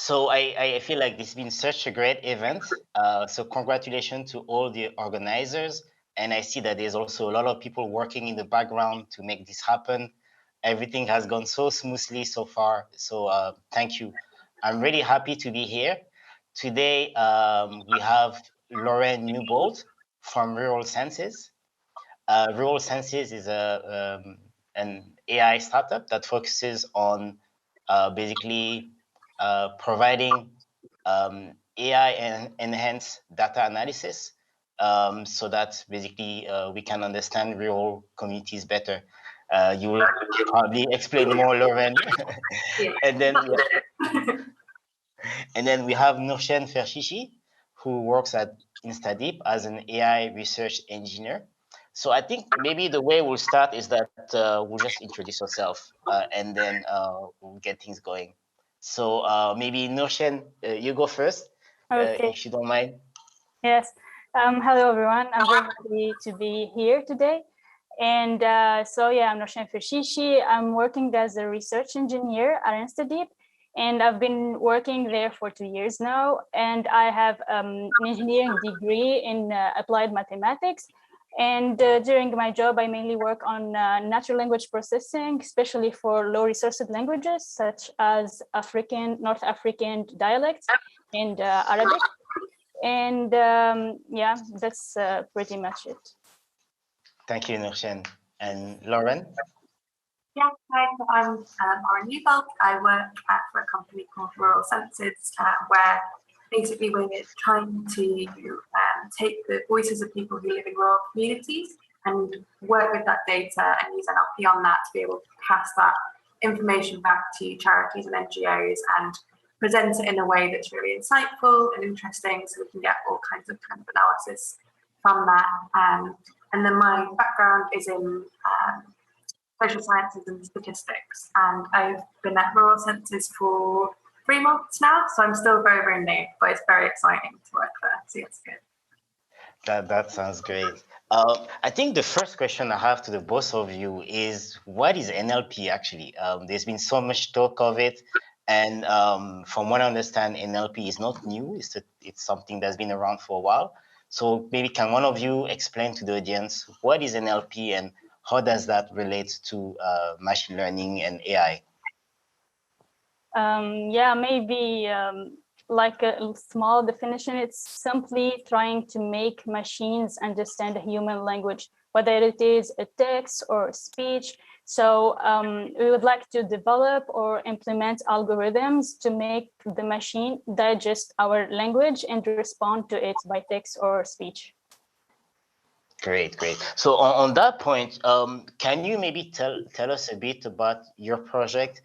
So I feel like this has been such a great event. So congratulations to all the organizers. And I see that there's also a lot of people working in the background to make this happen. Everything has gone so smoothly so far. So thank you. I'm really happy to be here. Today, we have Lauren Newbould from Rural Senses. Rural Senses is an AI startup that focuses on basically providing AI and enhanced data analysis so that basically we can understand rural communities better. You will probably explain more, Lauren. Yeah. and then and then we have Nurchen Ferchichi, who works at Instadeep as an AI research engineer. So I think maybe the way we'll start is that we'll just introduce ourselves and then we'll get things going. So maybe Nurchen, you go first, Okay. if you don't mind. Yes. Hello, everyone. I'm very happy to be here today. And so, yeah, I'm Nurchen Ferchichi. I'm working as a research engineer at Instadeep. And I've been working there for 2 years now. And I have an engineering degree in applied mathematics. And during my job, I mainly work on natural language processing, especially for low resourced languages, such as North African dialects and Arabic. And yeah, that's pretty much it. Thank you, Nurchen. And Lauren? Yeah, hi, I'm Lauren Newbould. I work for a company called Rural Senses, where basically we're trying to take the voices of people who live in rural communities and work with that data and use NLP on that to be able to pass that information back to charities and NGOs and present it in a way that's really insightful and interesting so we can get all kinds of analysis from that. And then my background is in social sciences and statistics, and I've been at Rural Senses for 3 months now, so I'm still very, very new, but it's very exciting to work there, so it's good. That sounds great. I think the first question I have to the both of you is, what is NLP actually? There's been so much talk of it, and from what I understand, NLP is not new. It's something that's been around for a while. So maybe can one of you explain to the audience what is NLP and how does that relate to machine learning and AI? Yeah, maybe like a small definition, it's simply trying to make machines understand the human language, whether it is a text or speech. So we would like to develop or implement algorithms to make the machine digest our language and respond to it by text or speech. Great. So on that point, can you maybe tell us a bit about your project,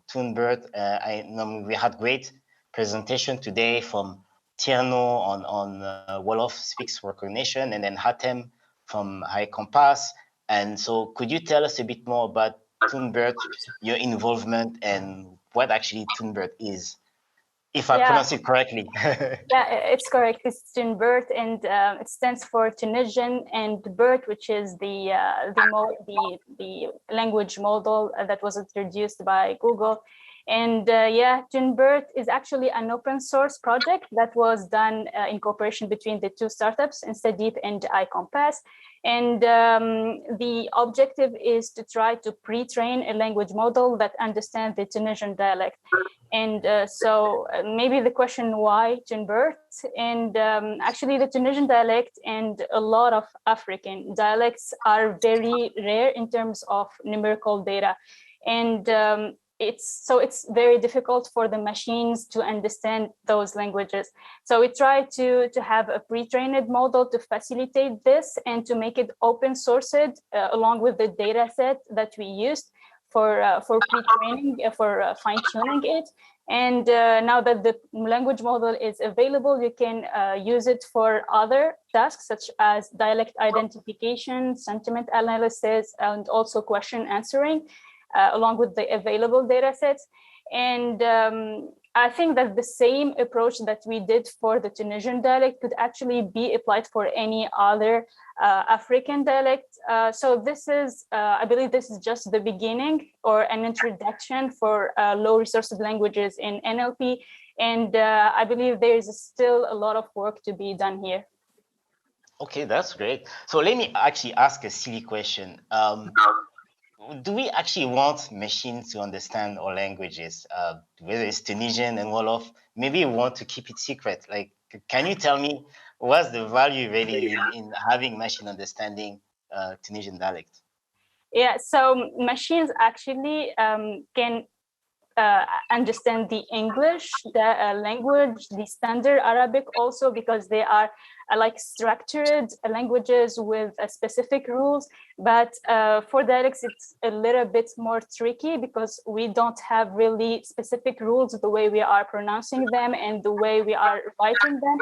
Tunebird? I know we had great presentation today from Tierno on Wolof speaks recognition, and then Hatem from High Compass. And so could you tell us a bit more about Tunebird, your involvement, and what actually Tunebird is? If I pronounce it correctly. Yeah, it's correct. It's Tunebird, and it stands for Tunisian, and Bird, which is the language model that was introduced by Google. And yeah, Tunebird is actually an open source project that was done in cooperation between the two startups, Instadeep and iCompass. And the objective is to try to pre-train a language model that understands the Tunisian dialect. And so maybe the question, why Tunebird? And actually the Tunisian dialect and a lot of African dialects are very rare in terms of numerical data. And it's very difficult for the machines to understand those languages. So we try to have a pre-trained model to facilitate this and to make it open sourced along with the data set that we used for pre-training, for fine-tuning it. And now that the language model is available, you can use it for other tasks such as dialect identification, sentiment analysis, and also question answering, along with the available data sets. And I think that the same approach that we did for the Tunisian dialect could actually be applied for any other African dialect. So this is, I believe this is just the beginning or an introduction for low resource languages in NLP. And I believe there is still a lot of work to be done here. Okay, that's great. So let me actually ask a silly question. Do we actually want machines to understand our languages, whether it's Tunisian and Wolof? Maybe we want to keep it secret. Like, can you tell me what's the value really in having machine understanding Tunisian dialect? Yeah, so machines actually can understand the English, the language, the standard Arabic also, because they are like structured languages with specific rules. But for dialects, it's a little bit more tricky because we don't have really specific rules the way we are pronouncing them and the way we are writing them.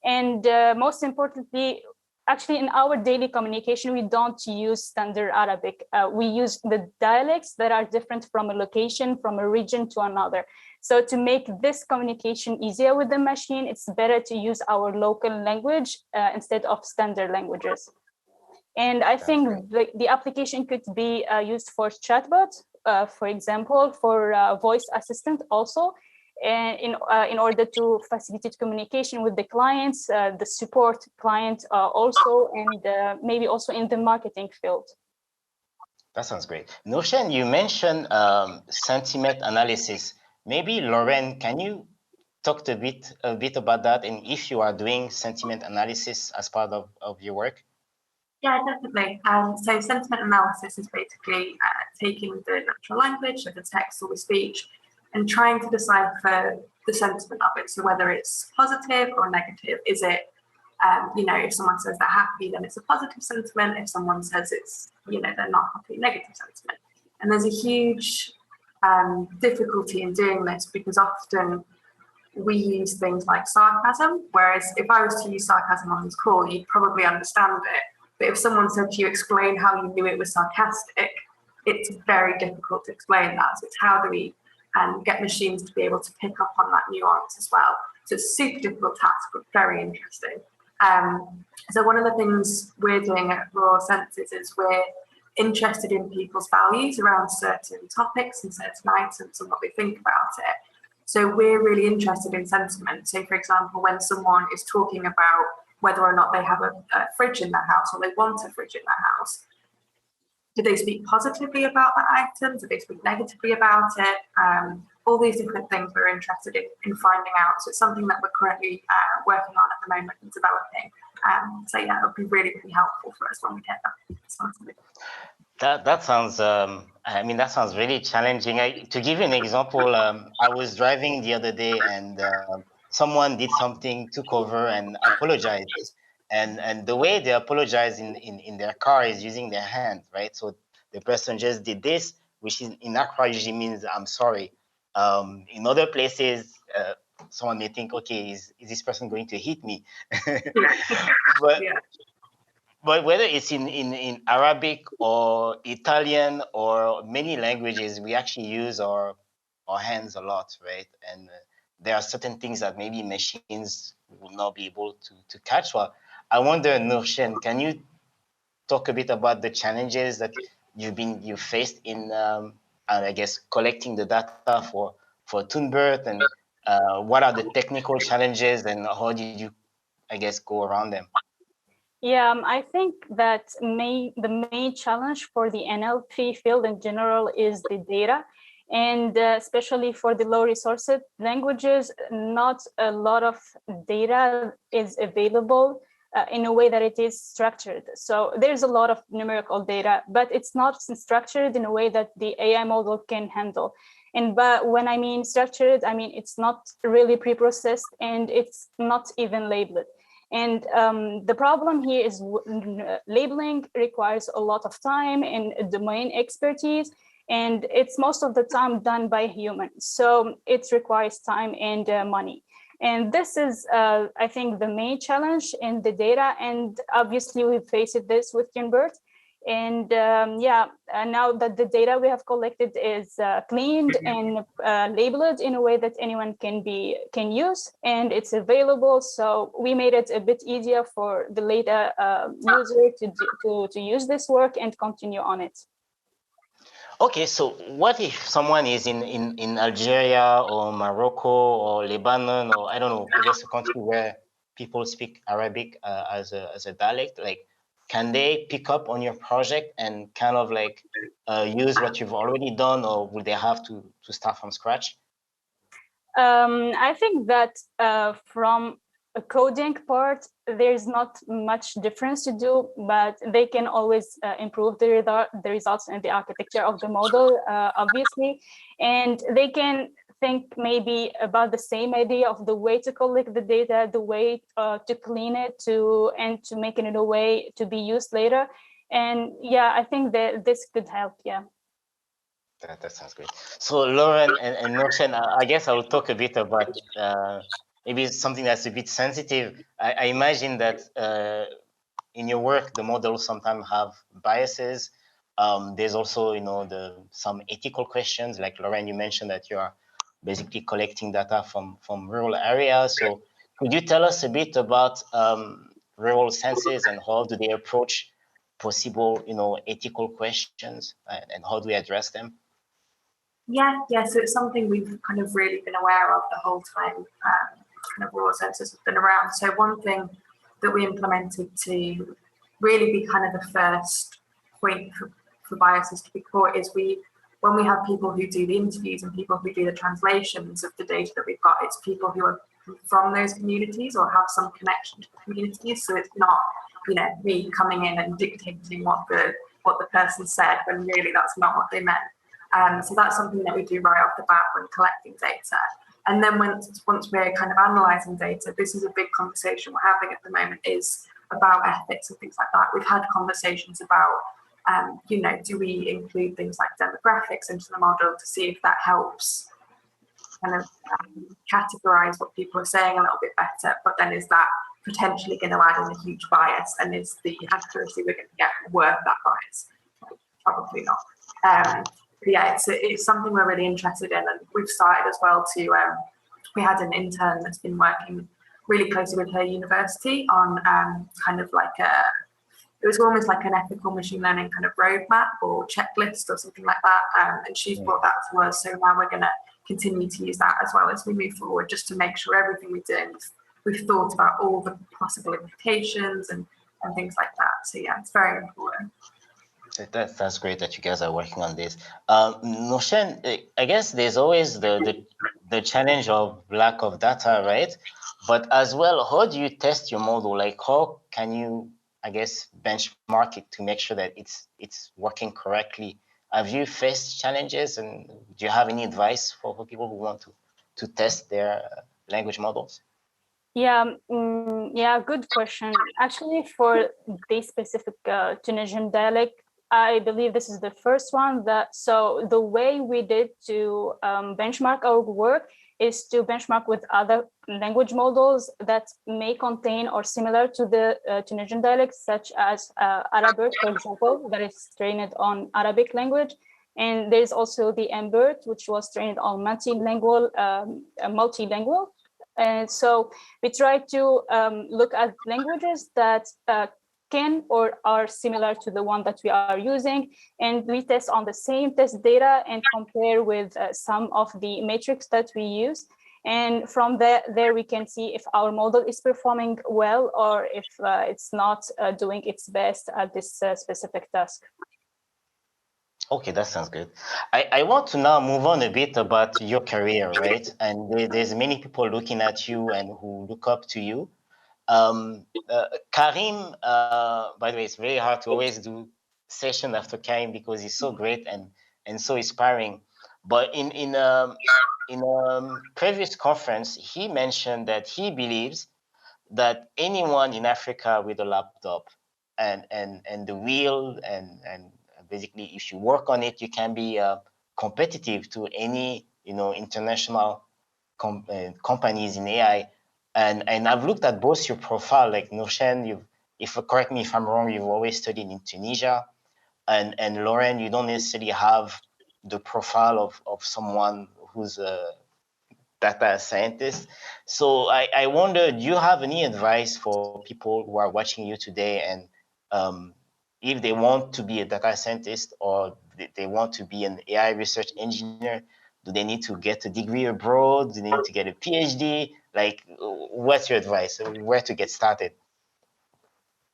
And most importantly, actually, in our daily communication, we don't use standard Arabic. We use the dialects that are different from a location, from a region to another. So to make this communication easier with the machine, it's better to use our local language instead of standard languages. And I think the application could be used for chatbot, for example, for voice assistant also, and in order to facilitate communication with the clients, the support client also, and maybe also in the marketing field. That sounds great. Notion, you mentioned sentiment analysis. Maybe Lauren, can you talk a bit about that, and if you are doing sentiment analysis as part of your work? Yeah, definitely. So sentiment analysis is basically taking the natural language of the text or the speech and trying to decipher the sentiment of it. So whether it's positive or negative, is it, if someone says they're happy, then it's a positive sentiment. If someone says it's, they're not happy, negative sentiment. And there's a huge difficulty in doing this because often we use things like sarcasm, whereas if I was to use sarcasm on this call, you'd probably understand it. But if someone said to you, explain how you knew it was sarcastic, it's very difficult to explain that. So it's how do we get machines to be able to pick up on that nuance as well. So it's a super difficult task, but very interesting. So one of the things we're doing at Raw Senses is we're interested in people's values around certain topics and certain items and what they think about it. So we're really interested in sentiment. So for example, when someone is talking about whether or not they have a fridge in their house or they want a fridge in their house, do they speak positively about that item? Do they speak negatively about it? All these different things we're interested in finding out. So it's something that we're currently working on at the moment and developing. So yeah, it'll be really, really helpful for us when we get that. That sounds, that sounds really challenging. To give you an example, I was driving the other day and someone did something, took over and apologized. And the way they apologize in their car is using their hand, right? So the person just did this, which in Accra usually means I'm sorry. In other places, someone may think, okay, is this person going to hit me? But whether it's in Arabic or Italian or many languages, we actually use our hands a lot, right? And there are certain things that maybe machines will not be able to catch. Well, I wonder, Nurshen, can you talk a bit about the challenges that you faced in, I guess, collecting the data for Tunbert, and what are the technical challenges and how did you, I guess, go around them? Yeah, I think that the main challenge for the NLP field in general is the data. And especially for the low resource languages, not a lot of data is available in a way that it is structured. So there's a lot of numerical data, but it's not structured in a way that the AI model can handle. But when I mean structured, I mean it's not really pre-processed and it's not even labeled. And the problem here is labeling requires a lot of time and domain expertise, and it's most of the time done by humans. So it requires time and money. And this is, I think, the main challenge in the data. And obviously, we faced this with Tunbert. And now that the data we have collected is cleaned and labeled in a way that anyone can use, and it's available, so we made it a bit easier for the later user to use this work and continue on it. Okay, so what if someone is in Algeria or Morocco or Lebanon, or I don't know, I guess a country where people speak Arabic as a dialect? Like, can they pick up on your project and kind of like use what you've already done, or will they have to start from scratch? I think that from a coding part, there's not much difference to do, but they can always improve the results and the architecture of the model, obviously, and they can think maybe about the same idea of the way to collect the data, the way to clean it, and to make it in a way to be used later. And yeah, I think that this could help. Yeah. That sounds great. So Lauren and Notion, I guess I will talk a bit about maybe something that's a bit sensitive. I imagine that in your work, the models sometimes have biases. There's also, some ethical questions. Like Lauren, you mentioned that you are basically collecting data from rural areas. So could you tell us a bit about rural census and how do they approach possible, ethical questions and how do we address them? Yeah, so it's something we've kind of really been aware of the whole time kind of rural census has been around. So one thing that we implemented to really be kind of the first point for biases to be caught is when we have people who do the interviews and people who do the translations of the data that we've got, it's people who are from those communities or have some connection to the communities. So it's not, me coming in and dictating what the person said when really that's not what they meant. So that's something that we do right off the bat when collecting data. And then once we're kind of analysing data, this is a big conversation we're having at the moment, is about ethics and things like that. We've had conversations about, do we include things like demographics into the model to see if that helps kind of categorise what people are saying a little bit better, but then is that potentially going to add in a huge bias, and is the accuracy we're going to get worth that bias? Probably not. Yeah, it's something we're really interested in, and we've started as well to, we had an intern that's been working really closely with her university on kind of like it was almost like an ethical machine learning kind of roadmap or checklist or something like that, and she's brought that to us, so now we're going to continue to use that as well as we move forward, just to make sure everything we do, we've thought about all the possible implications and things like that. So yeah, it's very important. That's great that you guys are working on this. Notion, I guess there's always the challenge of lack of data, right? But as well, how do you test your model? Like, how can you, I guess, benchmark it to make sure that it's working correctly? Have you faced challenges, and do you have any advice for people who want to test their language models? Yeah, good question. Actually, for this specific Tunisian dialect, I believe this is the first one so the way we did to benchmark our work is to benchmark with other language models that may contain or similar to the Tunisian dialects, such as Arabic, for example, that is trained on Arabic language. And there's also the MBERT, which was trained on multilingual. And so we try to look at languages that can or are similar to the one that we are using, and we test on the same test data and compare with some of the metrics that we use. And from there we can see if our model is performing well or if it's not doing its best at this specific task. Okay, that sounds good. I want to now move on a bit about your career, right? And there's many people looking at you and who look up to you. Karim, by the way, it's very hard to always do session after Karim because he's so great and so inspiring. But in a previous conference, he mentioned that he believes that anyone in Africa with a laptop and the wheel and basically if you work on it, you can be competitive to any international companies in AI. And I've looked at both your profile, like Noshen, correct me if I'm wrong, you've always studied in Tunisia. and Lauren, you don't necessarily have the profile of someone who's a data scientist. So I wonder, do you have any advice for people who are watching you today, and if they want to be a data scientist or they want to be an AI research engineer, do they need to get a degree abroad? Do they need to get a PhD? Like, what's your advice? Where to get started?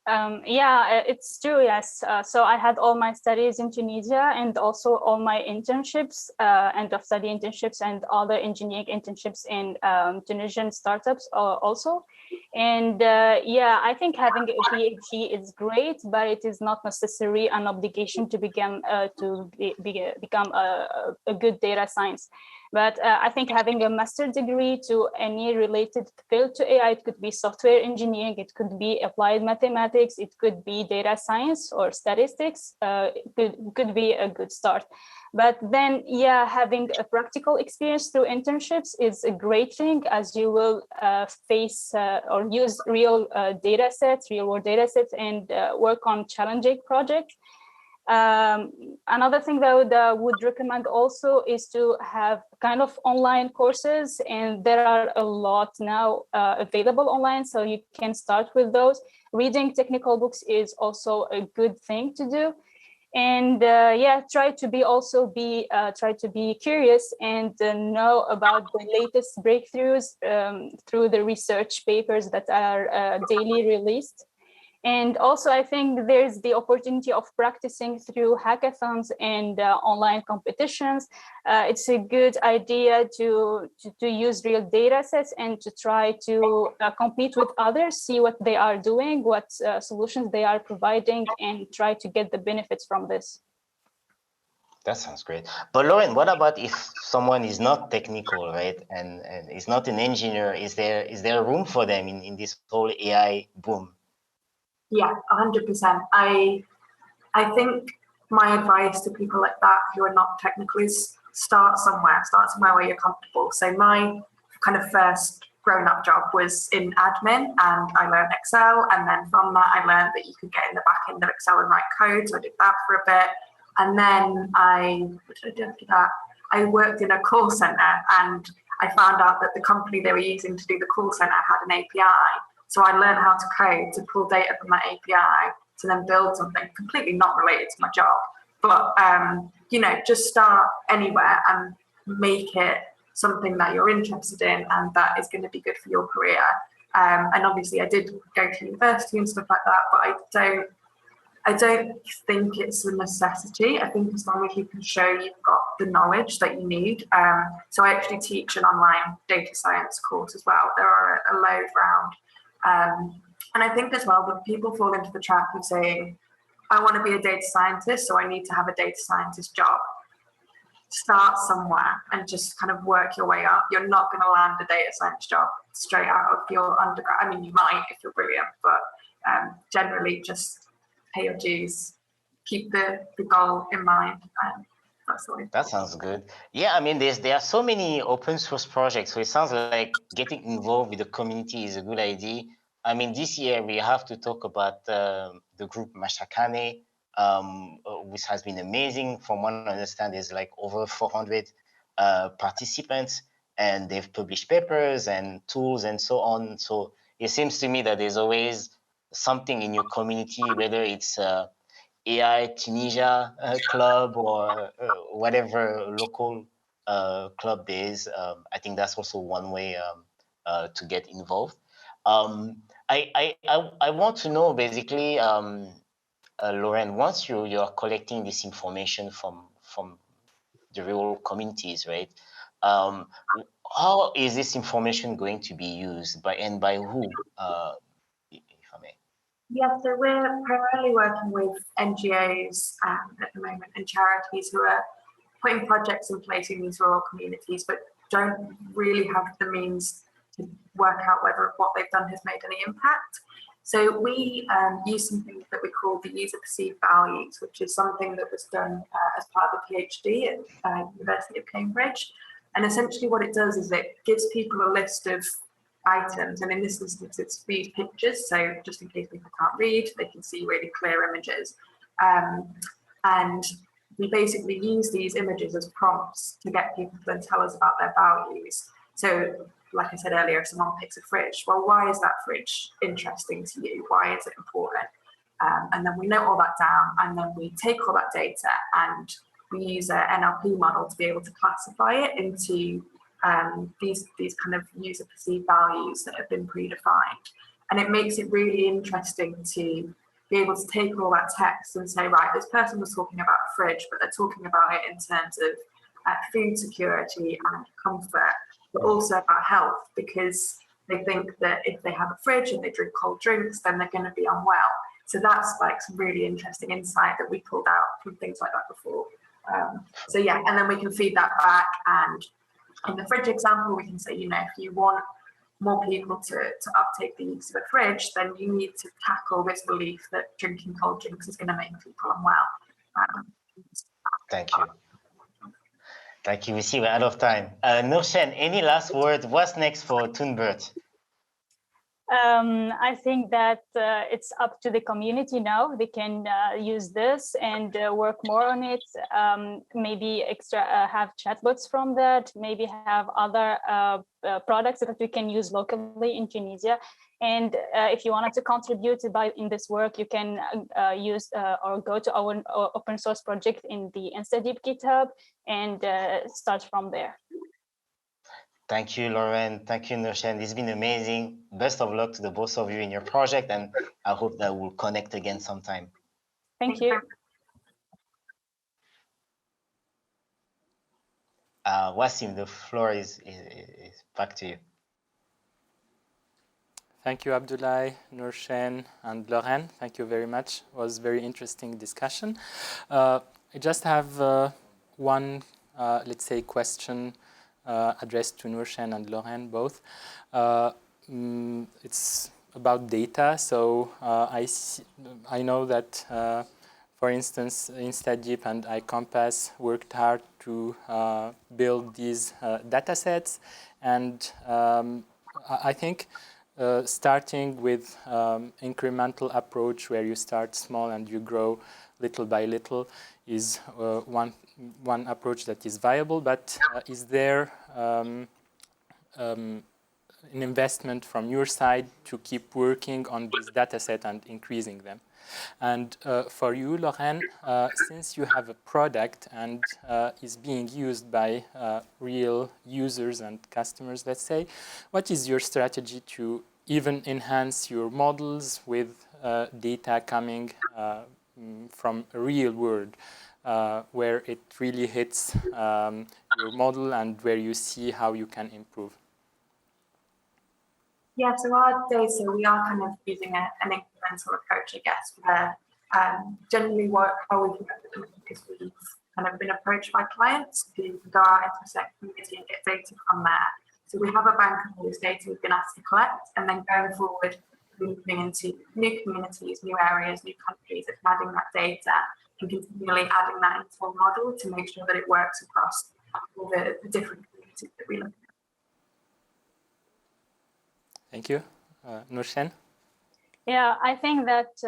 Yeah, it's true, yes. So I had all my studies in Tunisia and also all my internships, end of study internships and other engineering internships in Tunisian startups also. And yeah, I think having a PhD is great, but it is not necessarily an obligation to become a good data science. But I think having a master's degree to any related field to AI, it could be software engineering, it could be applied mathematics, it could be data science or statistics, could be a good start. But then, yeah, having a practical experience through internships is a great thing, as you will face or use real data sets, real world data sets, and work on challenging projects. Another thing that I would recommend also is to have kind of online courses, and there are a lot now available online, so you can start with those. Reading technical books is also a good thing to do, and yeah, try to be curious and know about the latest breakthroughs through the research papers that are daily released. And also, I think there's the opportunity of practicing through hackathons and online competitions. It's a good idea to use real data sets and to try to compete with others, see what they are doing, what solutions they are providing, and try to get the benefits from this. That sounds great. But Lauren, what about if someone is not technical, right, and is not an engineer? Is there room for them in this whole AI boom? Yeah, 100%. I think my advice to people like that who are not technical is start somewhere where you're comfortable. So my kind of first grown-up job was in admin, and I learned Excel, and then from that I learned that you could get in the back end of Excel and write code, so I did that for a bit. And then what did I do after that? I worked in a call center, and I found out that the company they were using to do the call center had an API. So I learned how to code to pull data from that API to then build something completely not related to my job. But, you know, just start anywhere and make it something that you're interested in and that is going to be good for your career. And obviously I did go to university and stuff like that, but I don't think it's a necessity. I think as long as you can show you've got the knowledge that you need. So I actually teach an online data science course as well. There are a load around. And I think as well that people fall into the trap of saying, I want to be a data scientist, so I need to have a data scientist job. Start somewhere and just kind of work your way up. You're not going to land a data science job straight out of your undergrad. I mean, you might if you're brilliant, but generally just pay your dues, keep the goal in mind. That's all. That sounds good. Yeah, I mean, there are so many open source projects, so it sounds like getting involved with the community is a good idea. I mean, this year we have to talk about the group Mashakane, which has been amazing. From what I understand, there's like over 400 participants, and they've published papers and tools and so on. So it seems to me that there's always something in your community, whether it's AI Tunisia club or whatever local club there is. I think that's also one way to get involved. I want to know basically, Lauren, once you're collecting this information from the real communities, right? How is this information going to be used by who? If I may. Yeah, so we're primarily working with NGOs at the moment and charities who are putting projects in place in these rural communities, but don't really have the means to work out whether what they've done has made any impact. So we use something that we call the user perceived values, which is something that was done as part of a PhD at University of Cambridge. And essentially what it does is it gives people a list of items, and in this instance it's these pictures, so just in case people can't read, they can see really clear images. And we basically use these images as prompts to get people to then tell us about their values. So like I said earlier, if someone picks a fridge, well, why is that fridge interesting to you? Why is it important? And then we note all that down, and then we take all that data and we use an NLP model to be able to classify it into these kind of user perceived values that have been predefined. And it makes it really interesting to be able to take all that text and say, right, this person was talking about a fridge, but they're talking about it in terms of food security and comfort, but also about health, because they think that if they have a fridge and they drink cold drinks, then they're going to be unwell. So that's like some really interesting insight that we pulled out from things like that before. So yeah, and then we can feed that back. And in the fridge example, we can say, you know, if you want more people to uptake the use of a fridge, then you need to tackle this belief that drinking cold drinks is going to make people unwell. Thank you. Thank you. We see we're out of time. Norshen, any last word? What's next for Tunbert? I think that it's up to the community now. They can use this and work more on it. Maybe have chatbots from that. Maybe have other products that we can use locally in Tunisia. And if you wanted to contribute in this work, you can use or go to our open source project in the Instadeep GitHub and start from there. Thank you, Lauren. Thank you, Norshen. This has been amazing. Best of luck to the both of you in your project, and I hope that we'll connect again sometime. Thank you. Wasim, the floor is back to you. Thank you, Abdoulaye, Norshen, and Lauren. Thank you very much. It was a very interesting discussion. I just have one, let's say, question addressed to Norshen and Lauren both. It's about data. So I know that, for instance, Instadeep and iCompass worked hard to build these data sets. And I think starting with incremental approach where you start small and you grow little by little is one approach that is viable, but is there an investment from your side to keep working on this data set and increasing them? And for you, Lauren, since you have a product and is being used by real users and customers, let's say, what is your strategy to even enhance your models with data coming from a real world, where it really hits your model and where you see how you can improve? Yeah, so our data, we are kind of using an incremental approach, I guess, where generally how we work with them is we've kind of been approached by clients who go out into a certain community and get data from there. So we have a bank of all this data we've been asked to collect, and then going forward, moving into new communities, new areas, new countries, and adding that data and continually adding that into our model to make sure that it works across all the different communities that we look at. Thank you. Norshen? Yeah, I think that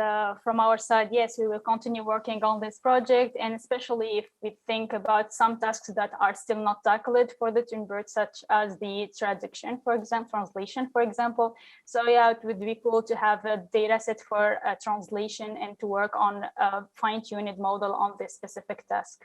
from our side, yes, we will continue working on this project, and especially if we think about some tasks that are still not tackled for the Tunbert, such as the traduction, for example, translation, for example. So yeah, it would be cool to have a data set for translation and to work on a fine-tuned model on this specific task.